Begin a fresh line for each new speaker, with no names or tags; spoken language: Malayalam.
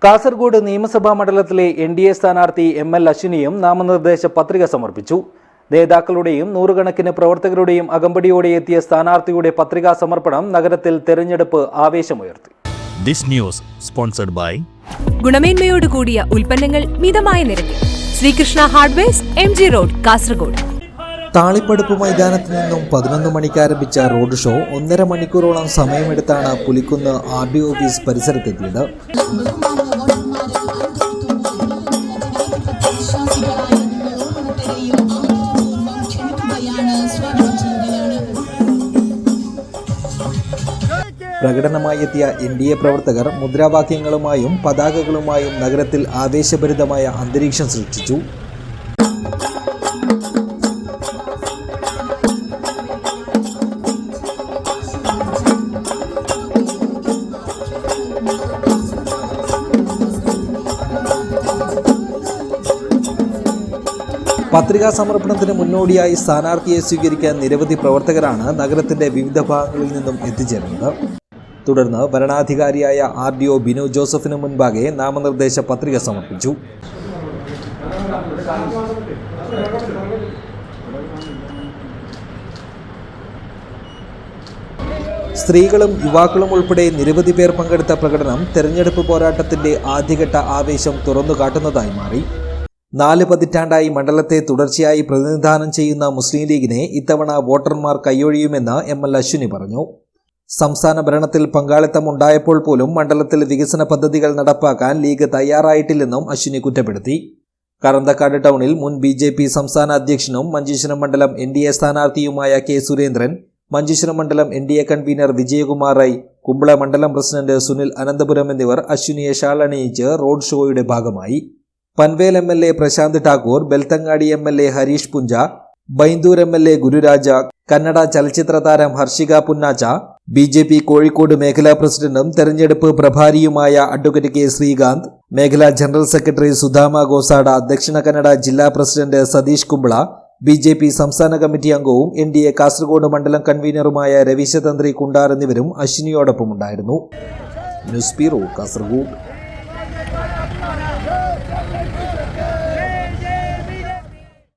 കാസർഗോഡ് നിയമസഭാ മണ്ഡലത്തിലെ എൻ.ഡി.എ സ്ഥാനാർത്ഥി എം.എൽ. അശ്വിനിയും നാമനിർദ്ദേശ പത്രിക സമർപ്പിച്ചു. നേതാക്കളുടെയും നൂറുകണക്കിന് പ്രവർത്തകരുടെയും അകമ്പടിയോടെ എത്തിയ സ്ഥാനാർത്ഥിയുടെ പത്രികാ സമർപ്പണം നഗരത്തിൽ തെരഞ്ഞെടുപ്പ് ആവേശമുയർത്തി.
This news sponsored by
ഗുണമേന്മയോട് കൂടിയ ഉൽപ്പന്നങ്ങൾ മിതമായ നിരക്കിൽ Sreekrishna hardwares MG road Kasaragod.
Thalippaduppu മൈതാനത്ത് നിന്നും 11 മണിക്ക് ആരംഭിച്ച റോഡ് ഷോ 1.5 മണിക്കൂറോളം സമയമെടുത്താണ് പുലിക്കുന്ന് RD ഓഫീസ് പരിസരത്തെത്തിയത്. പ്രകടനമായി എത്തിയ NDA പ്രവർത്തകർ മുദ്രാവാക്യങ്ങളുമായും പതാകകളുമായും നഗരത്തിൽ ആവേശഭരിതമായ അന്തരീക്ഷം സൃഷ്ടിച്ചു. പത്രികാ സമർപ്പണത്തിന് മുന്നോടിയായി സ്ഥാനാർത്ഥിയെ സ്വീകരിക്കാൻ നിരവധി പ്രവർത്തകരാണ് നഗരത്തിന്റെ വിവിധ ഭാഗങ്ങളിൽ നിന്നും എത്തിച്ചേർന്നത്. തുടർന്ന് വരണാധികാരിയായ RDO ബിനു ജോസഫിന് മുൻപാകെ നാമനിർദ്ദേശ പത്രിക സമർപ്പിച്ചു. സ്ത്രീകളും യുവാക്കളും ഉൾപ്പെടെ നിരവധി പേർ പങ്കെടുത്ത പ്രകടനം തെരഞ്ഞെടുപ്പ് പോരാട്ടത്തിന്റെ ആദ്യഘട്ട ആവേശം തുറന്നു കാട്ടുന്നതായി മാറി. 4 പതിറ്റാണ്ടായി മണ്ഡലത്തെ തുടർച്ചയായി പ്രതിനിധാനം ചെയ്യുന്ന മുസ്ലിം ലീഗിനെ ഇത്തവണ വോട്ടർമാർ കൈയൊഴിയുമെന്ന് ML അശ്വിനി പറഞ്ഞു. സംസ്ഥാന ഭരണത്തിൽ പങ്കാളിത്തം ഉണ്ടായപ്പോൾ പോലും മണ്ഡലത്തിൽ വികസന പദ്ധതികൾ നടപ്പാക്കാൻ ലീഗ് തയ്യാറായിട്ടില്ലെന്നും അശ്വിനി കുറ്റപ്പെടുത്തി. കറന്തക്കാട് ടൗണിൽ മുൻ BJP സംസ്ഥാന അധ്യക്ഷനും മഞ്ചേശ്വരം മണ്ഡലം NDA സ്ഥാനാർത്ഥിയുമായ K. സുരേന്ദ്രൻ, മഞ്ചേശ്വരം മണ്ഡലം NDA കൺവീനർ വിജയകുമാർ റൈ, കുമ്പള മണ്ഡലം പ്രസിഡന്റ് സുനിൽ അനന്തപുരം എന്നിവർ അശ്വിനിയെ ഷാളണിയിച്ച് റോഡ് ഷോയുടെ ഭാഗമായി. പൻവേൽ MLA പ്രശാന്ത് ഠാക്കൂർ, ബെൽത്തങ്ങാടി MLA ഹരീഷ് പുഞ്ച, ബൈന്ദൂർ MLA ഗുരുരാജ, കന്നഡ ചലച്ചിത്ര താരം ഹർഷിക പുന്നാച്ച, BJP കോഴിക്കോട് മേഖലാ പ്രസിഡന്റും തെരഞ്ഞെടുപ്പ് പ്രഭാരിയുമായ അഡ്വക്കേറ്റ് K. ശ്രീകാന്ത്, മേഖലാ ജനറൽ സെക്രട്ടറി സുധാമ ഗോസാഡ, ദക്ഷിണ കന്നഡ ജില്ലാ പ്രസിഡന്റ് സതീഷ് കുമ്പള, BJP സംസ്ഥാന കമ്മിറ്റി അംഗവും NDA കാസർഗോഡ് മണ്ഡലം കൺവീനറുമായ രവീശതന്ത്രി കുണ്ടാർ എന്നിവരും അശ്വിനിയോടൊപ്പമുണ്ടായിരുന്നു. News bureau, Kasaragod.